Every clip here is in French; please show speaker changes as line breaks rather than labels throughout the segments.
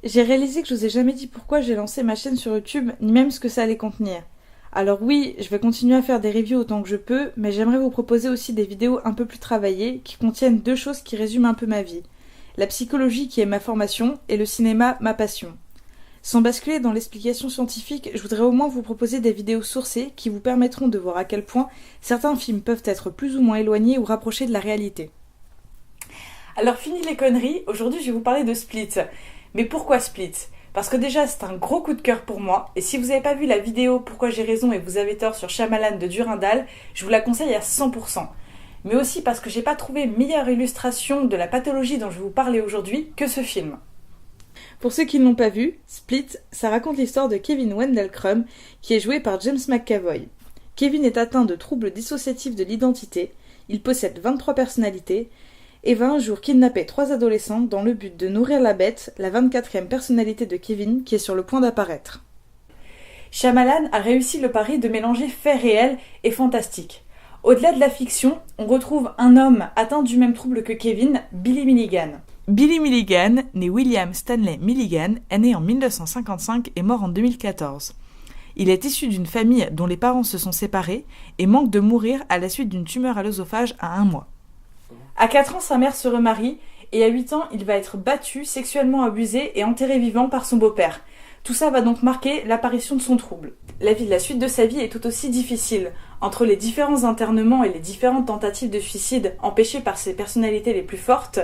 J'ai réalisé que je vous ai jamais dit pourquoi j'ai lancé ma chaîne sur YouTube, ni même ce que ça allait contenir. Alors oui, je vais continuer à faire des reviews autant que je peux, mais j'aimerais vous proposer aussi des vidéos un peu plus travaillées, qui contiennent deux choses qui résument un peu ma vie. La psychologie qui est ma formation, et le cinéma ma passion. Sans basculer dans l'explication scientifique, je voudrais au moins vous proposer des vidéos sourcées qui vous permettront de voir à quel point certains films peuvent être plus ou moins éloignés ou rapprochés de la réalité. Alors fini les conneries, aujourd'hui je vais vous parler de Split. Mais pourquoi Split ? Parce que déjà c'est un gros coup de cœur pour moi, et si vous n'avez pas vu la vidéo Pourquoi j'ai raison et vous avez tort sur Shyamalan de Durandal, je vous la conseille à 100%. Mais aussi parce que j'ai pas trouvé meilleure illustration de la pathologie dont je vais vous parler aujourd'hui que ce film. Pour ceux qui ne l'ont pas vu, Split, ça raconte l'histoire de Kevin Wendell Crumb, qui est joué par James McAvoy. Kevin est atteint de troubles dissociatifs de l'identité, il possède 23 personnalités, et va un jour kidnapper 3 adolescents dans le but de nourrir la bête, la 24e personnalité de Kevin qui est sur le point d'apparaître. Shyamalan a réussi le pari de mélanger faits réels et fantastiques. Au-delà de la fiction, on retrouve un homme atteint du même trouble que Kevin, Billy Milligan. Billy Milligan, né William Stanley Milligan, est né en 1955 et mort en 2014. Il est issu d'une famille dont les parents se sont séparés et manque de mourir à la suite d'une tumeur à l'œsophage à 1 mois. À 4 ans, sa mère se remarie, et à 8 ans, il va être battu, sexuellement abusé et enterré vivant par son beau-père. Tout ça va donc marquer l'apparition de son trouble. La suite de sa vie est tout aussi difficile. Entre les différents internements et les différentes tentatives de suicide empêchées par ses personnalités les plus fortes,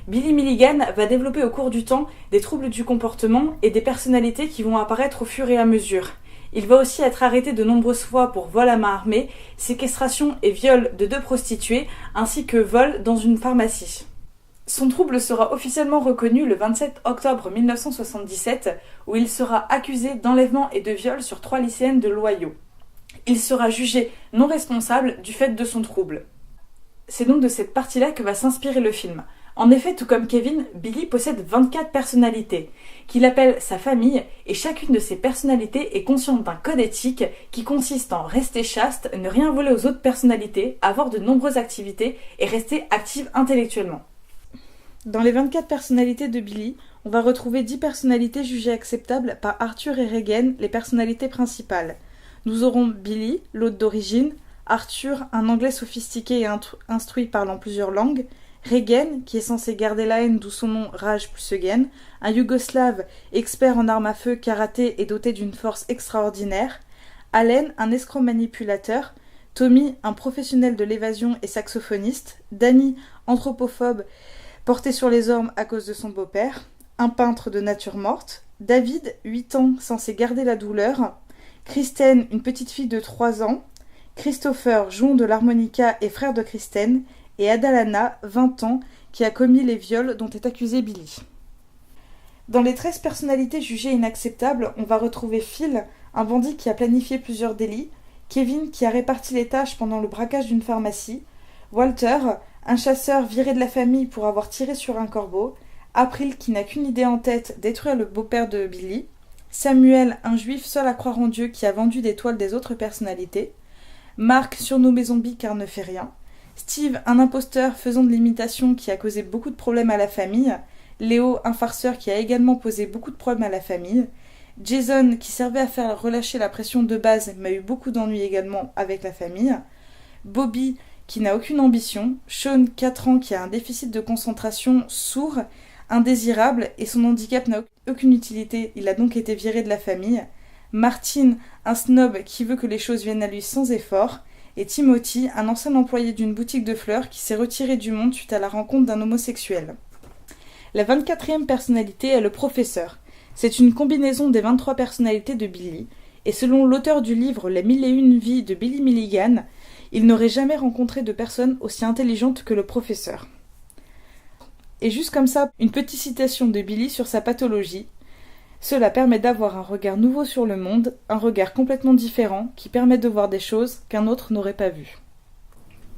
Billy Milligan va développer au cours du temps des troubles du comportement et des personnalités qui vont apparaître au fur et à mesure. Il va aussi être arrêté de nombreuses fois pour vol à main armée, séquestration et viol de 2 prostituées, ainsi que vol dans une pharmacie. Son trouble sera officiellement reconnu le 27 octobre 1977, où il sera accusé d'enlèvement et de viol sur 3 lycéennes de l'Ohio. Il sera jugé non responsable du fait de son trouble. C'est donc de cette partie-là que va s'inspirer le film. En effet, tout comme Kevin, Billy possède 24 personnalités, qu'il appelle sa famille, et chacune de ces personnalités est consciente d'un code éthique qui consiste en rester chaste, ne rien voler aux autres personnalités, avoir de nombreuses activités et rester active intellectuellement. Dans les 24 personnalités de Billy, on va retrouver 10 personnalités jugées acceptables par Arthur et Regan, les personnalités principales. Nous aurons Billy, l'hôte d'origine, Arthur, un anglais sophistiqué et instruit parlant plusieurs langues, Regan, qui est censé garder la haine, d'où son nom Rage plus Again, un yougoslave expert en armes à feu, karaté et doté d'une force extraordinaire, Allen, un escroc manipulateur, Tommy, un professionnel de l'évasion et saxophoniste, Danny, anthropophobe, porté sur les ormes à cause de son beau-père, un peintre de nature morte, David, 8 ans, censé garder la douleur, Kristen, une petite fille de 3 ans, Christopher, jouant de l'harmonica et frère de Kristen, et Adalana, 20 ans, qui a commis les viols dont est accusé Billy. Dans les 13 personnalités jugées inacceptables, on va retrouver Phil, un bandit qui a planifié plusieurs délits, Kevin, qui a réparti les tâches pendant le braquage d'une pharmacie, Walter, un chasseur viré de la famille pour avoir tiré sur un corbeau, April, qui n'a qu'une idée en tête, détruire le beau-père de Billy, Samuel, un juif seul à croire en Dieu qui a vendu des toiles des autres personnalités, Mark, surnommé zombie car ne fait rien, Steve, un imposteur faisant de l'imitation qui a causé beaucoup de problèmes à la famille, Léo, un farceur qui a également posé beaucoup de problèmes à la famille, Jason, qui servait à faire relâcher la pression de base mais a eu beaucoup d'ennuis également avec la famille, Bobby, qui n'a aucune ambition, Sean, 4 ans, qui a un déficit de concentration, sourd, indésirable et son handicap n'a aucune utilité, il a donc été viré de la famille, Martin, un snob qui veut que les choses viennent à lui sans effort, et Timothy, un ancien employé d'une boutique de fleurs qui s'est retiré du monde suite à la rencontre d'un homosexuel. La 24e personnalité est le professeur. C'est une combinaison des 23 personnalités de Billy, et selon l'auteur du livre Les 1001 vies de Billy Milligan, il n'aurait jamais rencontré de personne aussi intelligente que le professeur. Et juste comme ça, une petite citation de Billy sur sa pathologie. Cela permet d'avoir un regard nouveau sur le monde, un regard complètement différent qui permet de voir des choses qu'un autre n'aurait pas vues.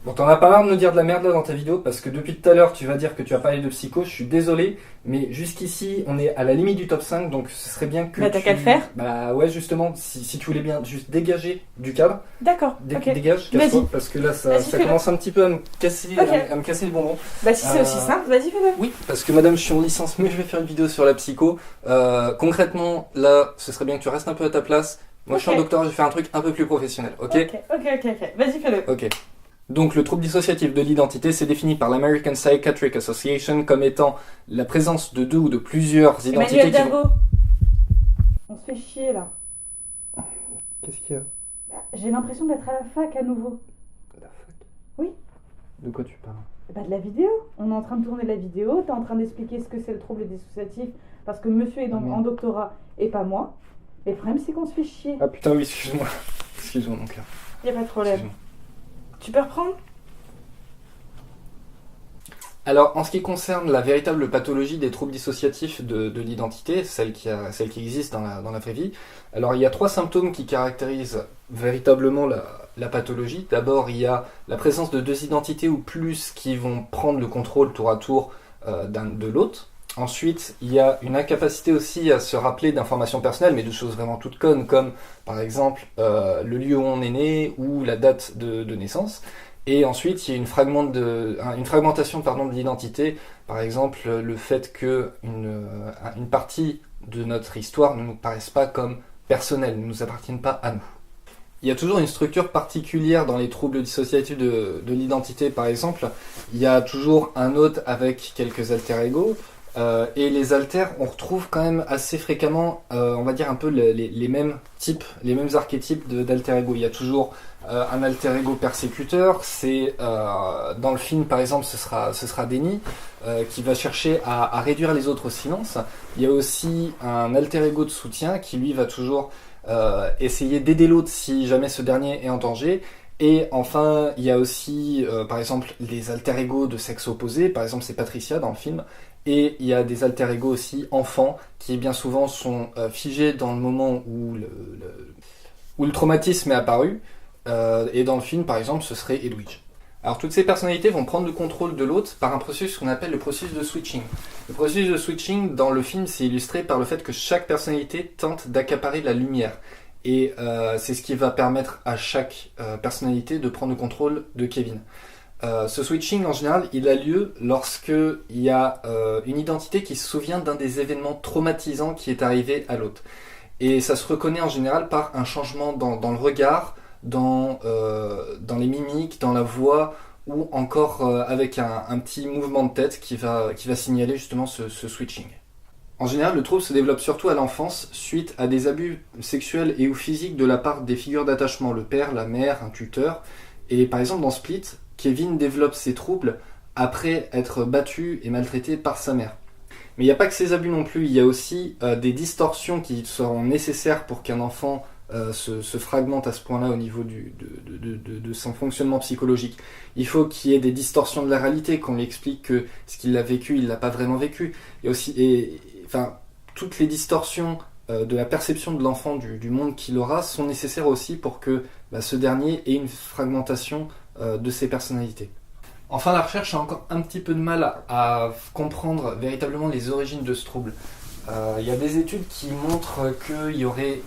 Bon, t'en as pas marre de me dire de la merde là dans ta vidéo parce que depuis tout à l'heure tu vas dire que tu as parlé de psycho, je suis désolé, mais jusqu'ici on est à la limite du top 5 donc ce serait bien que
Bah t'as qu'à le faire.
Bah ouais justement, si tu voulais bien juste dégager du cadre,
D'accord, ok.
dégage,
Vas-y.
casse-toi parce que là ça
Vas-y,
commence un petit peu à me casser,
Ok.
à me casser le bonbon.
Bah si c'est aussi simple, vas-y fais-le.
Oui, parce que madame, je suis en licence, mais je vais faire une vidéo sur la psycho. Concrètement, là, ce serait bien que tu restes un peu à ta place. Moi, je suis un
Ok.
docteur, je vais faire un truc un peu plus professionnel, ok?
Ok. Vas-y fais-le.
Ok. Donc, le trouble dissociatif de l'identité, c'est défini par l'American Psychiatric Association comme étant la présence de deux ou de plusieurs identités
Emmanuel
qui vont...
Dago. On se fait chier là.
Qu'est-ce qu'il y a?
J'ai l'impression d'être à la fac à nouveau.
La fac?
Oui.
De quoi tu parles?
Bah de la vidéo. On est en train de tourner la vidéo, t'es en train d'expliquer ce que c'est le trouble dissociatif parce que monsieur est
Ah, merde.
en doctorat et pas moi. Et le problème c'est qu'on se fait chier.
Ah putain, oui, excuse-moi. Excuse-moi, mon cœur.
Y a pas de problème.
Excuse-moi.
Tu peux reprendre?
Alors, en ce qui concerne la véritable pathologie des troubles dissociatifs de l'identité, celle qui existe dans la vraie vie, alors il y a 3 symptômes qui caractérisent véritablement la pathologie. D'abord, il y a la présence de 2 identités ou plus qui vont prendre le contrôle tour à tour de l'autre. Ensuite, il y a une incapacité aussi à se rappeler d'informations personnelles, mais de choses vraiment toutes connes, comme par exemple le lieu où on est né ou la date de naissance. Et ensuite, il y a une fragmentation de l'identité, par exemple le fait que une partie de notre histoire ne nous paraisse pas comme personnelle, ne nous appartienne pas à nous. Il y a toujours une structure particulière dans les troubles dissociatifs de l'identité, par exemple. Il y a toujours un hôte avec quelques alter-ego. Et les alters, on retrouve quand même assez fréquemment, on va dire un peu les mêmes types, les mêmes archétypes d'alter-ego. Il y a toujours un alter-ego persécuteur. C'est dans le film, par exemple, ce sera Denny qui va chercher à réduire les autres au silence. Il y a aussi un alter-ego de soutien qui lui va toujours essayer d'aider l'autre si jamais ce dernier est en danger. Et enfin, il y a aussi, par exemple, les alter-ego de sexe opposé. Par exemple, c'est Patricia dans le film. Et il y a des alter-ego aussi enfants qui bien souvent sont figés dans le moment où le traumatisme est apparu. Et dans le film, par exemple, ce serait Edwidge. Alors toutes ces personnalités vont prendre le contrôle de l'autre par un processus qu'on appelle le processus de switching. Le processus de switching dans le film, c'est illustré par le fait que chaque personnalité tente d'accaparer la lumière. Et c'est ce qui va permettre à chaque personnalité de prendre le contrôle de Kevin. Ce switching, en général, il a lieu lorsque il y a une identité qui se souvient d'un des événements traumatisants qui est arrivé à l'autre. Et ça se reconnaît en général par un changement dans le regard, dans les mimiques, dans la voix, ou encore avec un petit mouvement de tête qui va signaler justement ce switching. En général, le trouble se développe surtout à l'enfance suite à des abus sexuels et ou physiques de la part des figures d'attachement, le père, la mère, un tuteur. Et par exemple dans Split, Kevin développe ses troubles après être battu et maltraité par sa mère. Mais il n'y a pas que ces abus non plus, il y a aussi des distorsions qui seront nécessaires pour qu'un enfant se fragmente à ce point-là au niveau de son fonctionnement psychologique. Il faut qu'il y ait des distorsions de la réalité, qu'on lui explique que ce qu'il a vécu, il ne l'a pas vraiment vécu. Enfin, toutes les distorsions de la perception de l'enfant du monde qu'il aura sont nécessaires aussi pour que ce dernier ait une fragmentation de ses personnalités. Enfin, la recherche a encore un petit peu de mal à comprendre véritablement les origines de ce trouble. Il y a des études qui montrent qu'il y aurait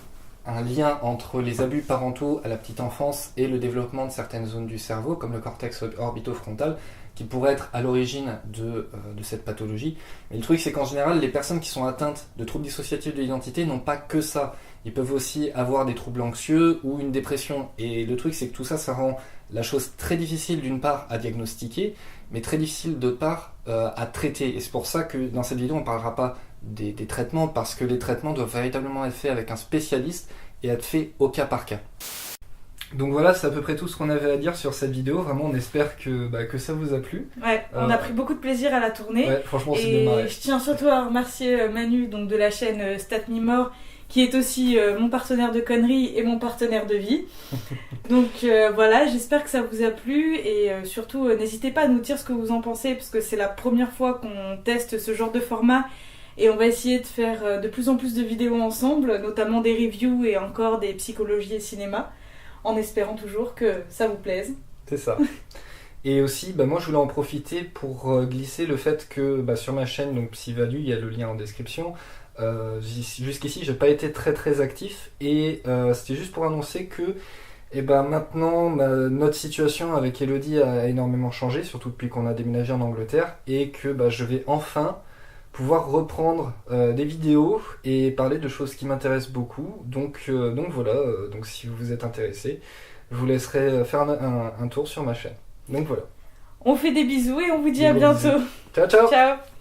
un lien entre les abus parentaux à la petite enfance et le développement de certaines zones du cerveau, comme le cortex orbitofrontal, qui pourrait être à l'origine de cette pathologie. Mais le truc, c'est qu'en général, les personnes qui sont atteintes de troubles dissociatifs de l'identité n'ont pas que ça. Ils peuvent aussi avoir des troubles anxieux ou une dépression. Et le truc, c'est que tout ça, ça rend la chose très difficile d'une part à diagnostiquer, mais très difficile d'autre part à traiter. Et c'est pour ça que dans cette vidéo, on ne parlera pas des traitements, parce que les traitements doivent véritablement être faits avec un spécialiste et être faits au cas par cas. Donc voilà, c'est à peu près tout ce qu'on avait à dire sur cette vidéo. Vraiment, on espère que ça vous a plu.
Ouais, on a pris beaucoup de plaisir à la tourner.
Ouais, franchement, c'est bien marré.
Et je tiens surtout à remercier Manu, donc de la chaîne StatMemore, qui est aussi mon partenaire de conneries et mon partenaire de vie. Donc voilà, j'espère que ça vous a plu, et surtout n'hésitez pas à nous dire ce que vous en pensez, parce que c'est la première fois qu'on teste ce genre de format, et on va essayer de faire de plus en plus de vidéos ensemble, notamment des reviews et encore des psychologies et cinéma, en espérant toujours que ça vous plaise.
C'est ça. Et aussi, moi je voulais en profiter pour glisser le fait que sur ma chaîne, donc Psyvalue, il y a le lien en description. Jusqu'ici, j'ai pas été très très actif et c'était juste pour annoncer que maintenant notre situation avec Elodie a énormément changé, surtout depuis qu'on a déménagé en Angleterre, et que je vais enfin pouvoir reprendre des vidéos et parler de choses qui m'intéressent beaucoup. Donc voilà, donc si vous êtes intéressé, je vous laisserai faire un tour sur ma chaîne. Donc voilà.
On fait des bisous et on vous dit
Des
à
gros
bientôt.
bisous. Ciao ciao.
Ciao.